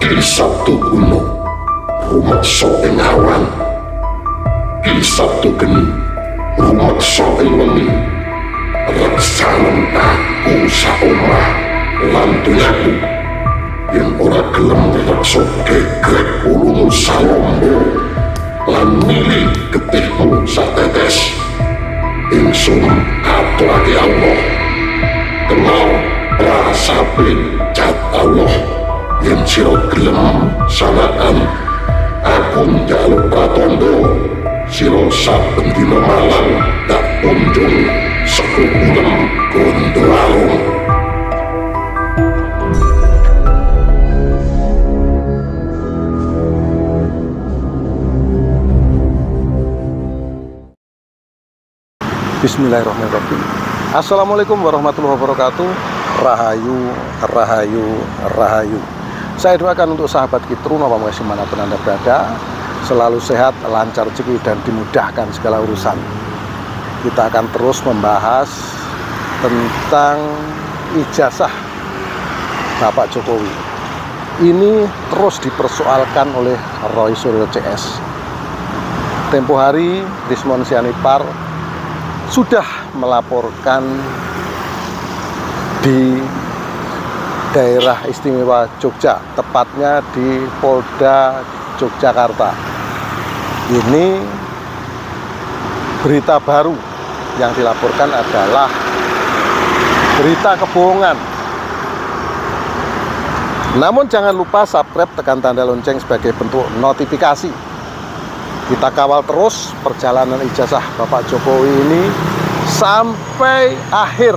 Di Sabtu kuno rumeksa ing awan, di Sabtu geni rumeksa ing wengi. Reksanen aku saomah lan donyaku, yen ora gelem reksa gegrek ulungmu salombo lan milih getihmu satetes. Ingsun aturake Allah, kenal prasape cat Allah. Yen sira gelem sanaan aku njaluk pratondo, sira saben dina malam tak kunjung sekukulem Gondoalung. Bismillahirrahmanirrahim. Assalamualaikum warahmatullahi wabarakatuh. Rahayu, rahayu, rahayu. Saya doakan untuk sahabat Kitru Nawamwesi manapun Anda berada, selalu sehat, lancar rezeki, dan dimudahkan segala urusan. Kita akan terus membahas tentang ijazah Bapak Jokowi. Ini terus dipersoalkan oleh Roy Suryo CS. Tempo hari Rismon Sianipar sudah melaporkan di daerah istimewa Jogja, tepatnya di Polda Yogyakarta. Ini berita baru yang dilaporkan adalah berita kebohongan. Namun jangan lupa subscribe, tekan tanda lonceng sebagai bentuk notifikasi. Kita kawal terus perjalanan ijazah Bapak Jokowi ini sampai akhir.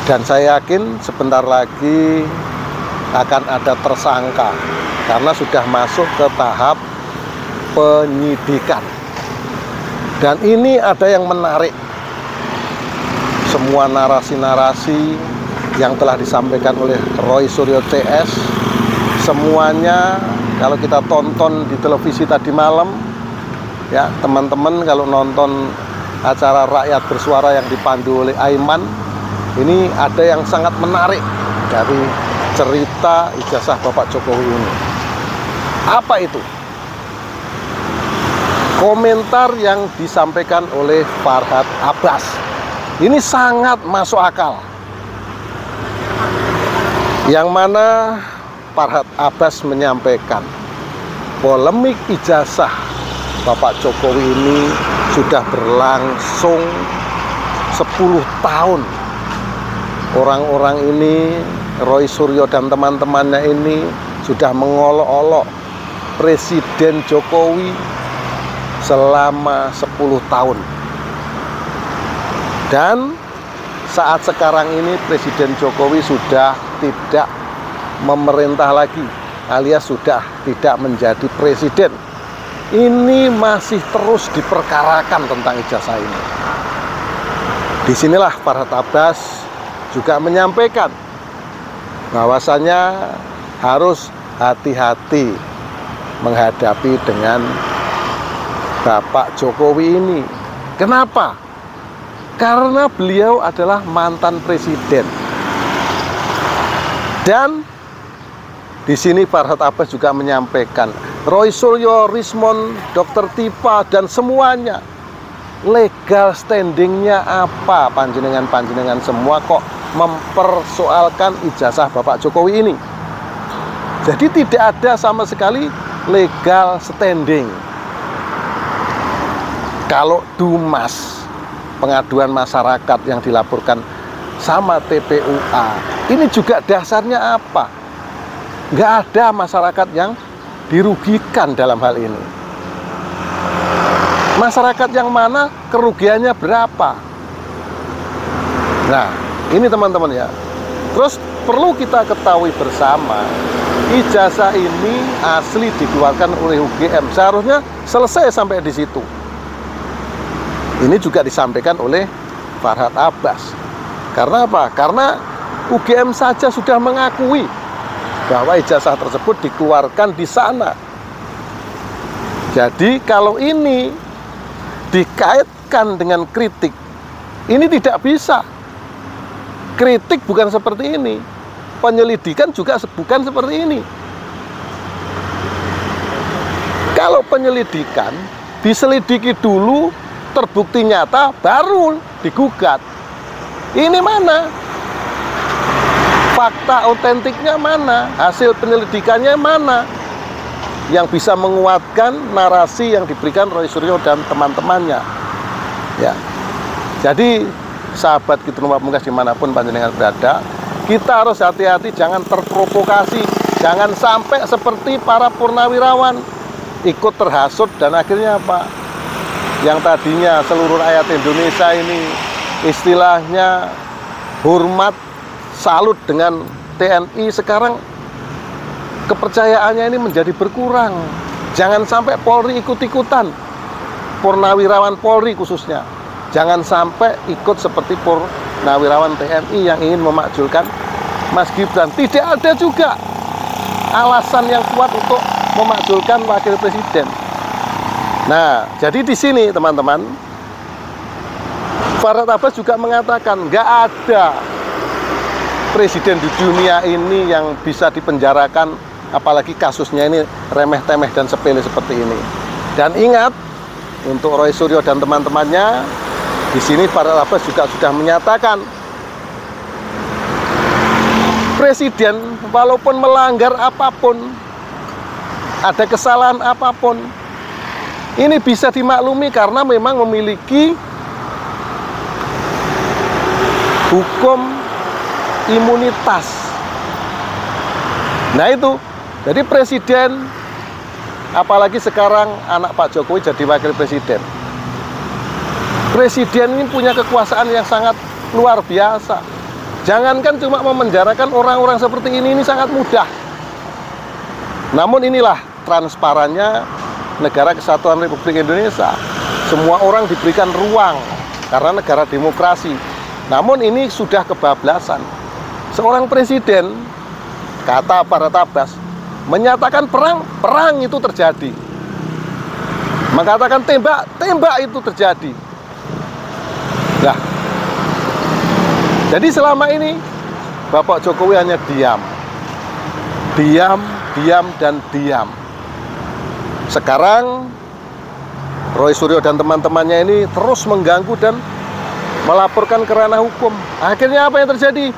Dan saya yakin sebentar lagi akan ada tersangka, karena sudah masuk ke tahap penyidikan. Dan ini ada yang menarik. Semua narasi-narasi yang telah disampaikan oleh Roy Suryo CS, semuanya kalau kita tonton di televisi tadi malam, ya teman-teman, kalau nonton acara Rakyat Bersuara yang dipandu oleh Aiman, ini ada yang sangat menarik dari cerita ijazah Bapak Jokowi ini. Apa itu? Komentar yang disampaikan oleh Farhad Abbas ini sangat masuk akal. Yang mana Farhad Abbas menyampaikan polemik ijazah Bapak Jokowi ini sudah berlangsung 10 tahun. Orang-orang ini, Roy Suryo dan teman-temannya ini sudah mengolok-olok Presiden Jokowi selama 10 tahun. Dan saat sekarang ini Presiden Jokowi sudah tidak memerintah lagi, alias sudah tidak menjadi presiden. Ini masih terus diperkarakan tentang ijazah ini. Disinilah Farhad Abbas juga menyampaikan bahwasanya harus hati-hati menghadapi dengan Bapak Jokowi ini. Kenapa? Karena beliau adalah mantan presiden. Dan di sini Farhad Abbas juga menyampaikan, Roy Suryo, Rismon, Dr. Tipa, dan semuanya, legal standingnya apa? Panjenengan semua kok mempersoalkan ijazah Bapak Jokowi ini. Jadi tidak ada sama sekali legal standing. Kalau Dumas, pengaduan masyarakat yang dilaporkan sama TPUA, ini juga dasarnya apa? Nggak ada masyarakat yang dirugikan dalam hal ini. Masyarakat yang mana kerugiannya berapa? Nah, ini teman-teman ya. Terus perlu kita ketahui bersama, ijazah ini asli dikeluarkan oleh UGM. Seharusnya selesai sampai di situ. Ini juga disampaikan oleh Farhad Abbas. Karena apa? Karena UGM saja sudah mengakui bahwa ijazah tersebut dikeluarkan di sana. Jadi kalau ini dikaitkan dengan kritik, ini tidak bisa. Kritik bukan seperti ini. penyelidikan juga bukan seperti ini. Kalau penyelidikan diselidiki dulu, terbukti nyata, baru digugat. Ini mana? Fakta otentiknya mana? Hasil penyelidikannya mana? Yang bisa menguatkan narasi yang diberikan Roy Suryo dan teman-temannya. Ya. Jadi, sahabat Kitu Pamungkas dimanapun panjenengan berada, kita harus hati-hati, jangan terprovokasi, jangan sampai seperti para purnawirawan ikut terhasut dan akhirnya apa? Yang tadinya seluruh rakyat Indonesia ini istilahnya hormat, salut dengan TNI, sekarang kepercayaannya ini menjadi berkurang. Jangan sampai Polri ikut-ikutan, purnawirawan Polri khususnya, jangan sampai ikut seperti purnawirawan TNI yang ingin memakzulkan Mas Gibran. Tidak ada juga alasan yang kuat untuk memakzulkan wakil presiden. Nah, jadi di sini teman-teman, Farhad Abbas juga mengatakan nggak ada presiden di dunia ini yang bisa dipenjarakan, apalagi kasusnya ini remeh-temeh dan sepele seperti ini. Dan ingat, untuk Roy Suryo dan teman-temannya, di sini Farhad Abbas juga sudah menyatakan presiden walaupun melanggar apapun, ada kesalahan apapun, ini bisa dimaklumi karena memang memiliki hukum imunitas. Nah itu, jadi presiden, apalagi sekarang anak Pak Jokowi jadi wakil presiden. Presiden ini punya kekuasaan yang sangat luar biasa. Jangankan cuma memenjarakan orang-orang seperti ini sangat mudah. Namun inilah transparannya negara kesatuan Republik Indonesia. Semua orang diberikan ruang karena negara demokrasi. Namun ini sudah kebablasan. Seorang presiden, kata Farhad Abbas, menyatakan perang itu terjadi. Mengatakan tembak itu terjadi. Nah, jadi selama ini Bapak Jokowi hanya diam, dan diam. Sekarang Roy Suryo dan teman-temannya ini terus mengganggu dan melaporkan ke ranah hukum. Akhirnya apa yang terjadi?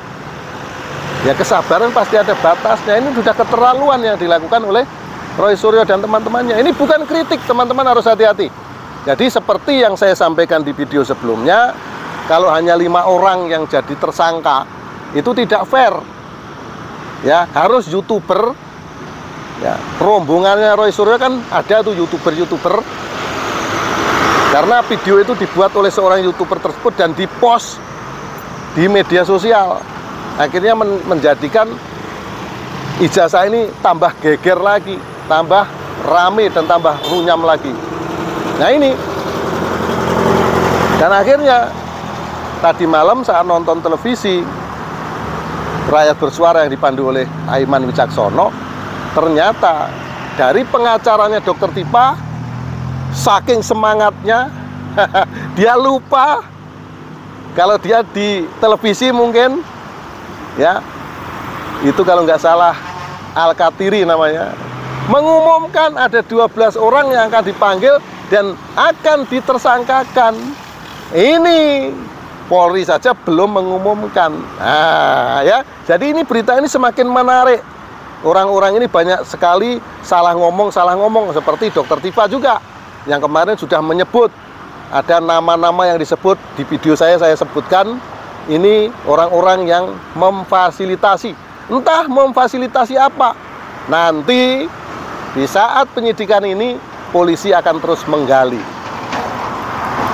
Ya kesabaran pasti ada batasnya. Ini sudah keterlaluan yang dilakukan oleh Roy Suryo dan teman-temannya. Ini bukan kritik, teman-teman harus hati-hati. Jadi seperti yang saya sampaikan di video sebelumnya, kalau hanya 5 orang yang jadi tersangka, itu tidak fair. Ya, harus YouTuber. Ya, rombongannya Roy Suryo kan ada tuh YouTuber. Karena video itu dibuat oleh seorang YouTuber tersebut dan dipost di media sosial. Akhirnya menjadikan ijazah ini tambah geger lagi, tambah rame dan tambah runyam lagi. Nah ini. Dan akhirnya tadi malam saat nonton televisi Rakyat Bersuara yang dipandu oleh Aiman Wicaksono, ternyata dari pengacaranya Dr. Tipa, saking semangatnya dia lupa kalau dia di televisi mungkin, ya itu kalau nggak salah Al-Katiri namanya, mengumumkan ada 12 orang yang akan dipanggil dan akan ditersangkakan. Ini Polri saja belum mengumumkan. Nah, ya, jadi ini berita ini semakin menarik. Orang-orang ini banyak sekali salah ngomong seperti Dr. Tipa juga yang kemarin sudah menyebut ada nama-nama yang disebut di video saya sebutkan ini orang-orang yang memfasilitasi. Entah memfasilitasi apa. Nanti di saat penyidikan ini polisi akan terus menggali.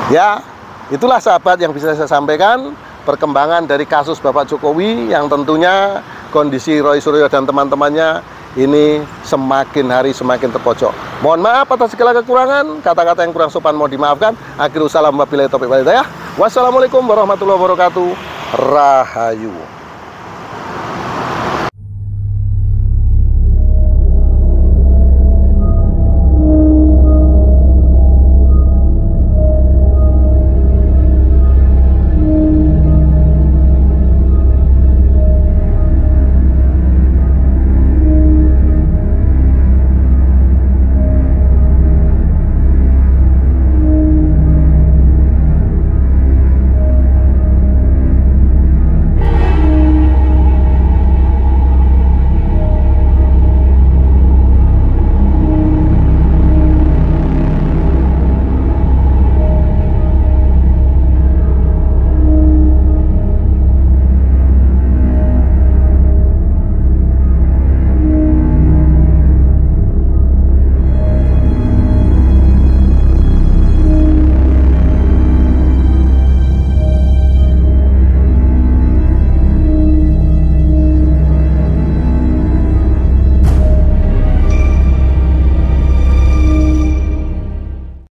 Ya, itulah sahabat yang bisa saya sampaikan perkembangan dari kasus Bapak Jokowi yang tentunya kondisi Roy Suryo dan teman-temannya ini semakin hari semakin terpojok. Mohon maaf atas segala kekurangan, kata-kata yang kurang sopan mohon dimaafkan. Akhirul salam wabillahi taufiq wal hidayah. Wassalamualaikum warahmatullahi wabarakatuh. Rahayu.